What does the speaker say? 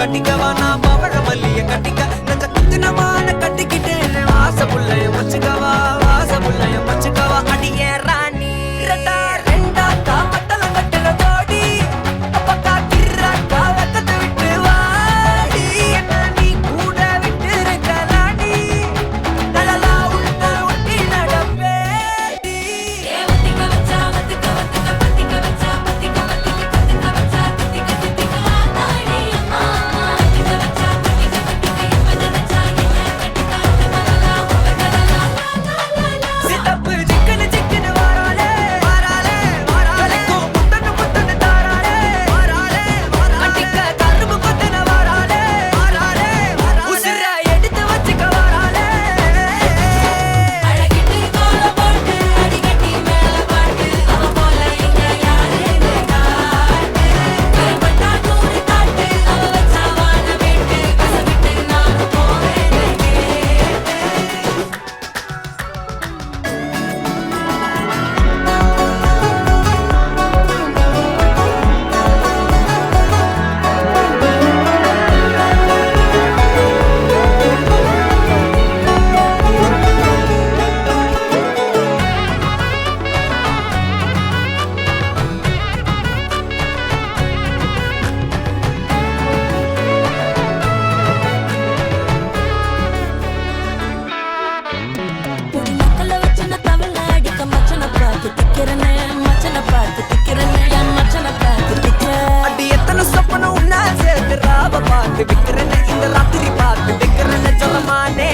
கட்டிக்கவா நான் பவழ மல்லிய கட்டிக்க நெஞ்ச குத்தினமான கட்டிக்கிட்டேன் வாச புள்ளைய வச்சுக்கவா வாச புள்ளைய வச்சுக்கவா அடியே ராணி ரெட்டா ரெண்டா காமத்தல கட்டுற தோடி அப்பக்கா கிர்ராக்கா வெக்கத்தை விட்டு வாடி என்ன நீ கூட விட்டு இருக்கலாடி நலலா உள்ள ஒட்டி நடப்பேடி வத்திக்க வச்சா வத்திக்க வத்திக்க பத்திக்க வச்சா பத்திக்க வத்திக்க பத்திக்க வச்சா தித்திக்க தித்திக்க ஆத்தாடி அம்மா வத்திக்க வச்சா பத்திக்க பத்திக்க எப்ப நினைச்சா என்ன கட்டிக்காட்டு மலலா உவகலலா லா சித்தப்பு சிக்கன சிக்கன வாராலே வாராலே வாராலே முத்தன முத்தன தாராலே வாராலே வாராலே கட்டிக்க கரும்பு கொத்தன வாராலே வாராலே வாராலே உசிர எடுத்து வச்சுக்க வாராலே அழகிட்டு கோல போட்டு அடிகட்டி மேல பாட்டு அவ போல இங்க யாருன்னு காட்டு கருப்பட்டா நூறு காட்டு அவ வச்சா வாழ வேட்டு கசவிட்டு நானும் போவேன்னு கேட்டு பொடி நக்கல வச்சுன தவள அடிக்க மச்சன பார்த்து திக்கிறனே மச்சன பார்த்து திக்கிறனே என் மச்சன பார்த்து திக்கிற அடி எத்தனை சொப்பனம் உன்னா சேர்த்து ராவ பார்த்து விக்கிறேன்னு இந்த ராத்திரி பார்த்து விக்கிறேன்னு சொல்லமானே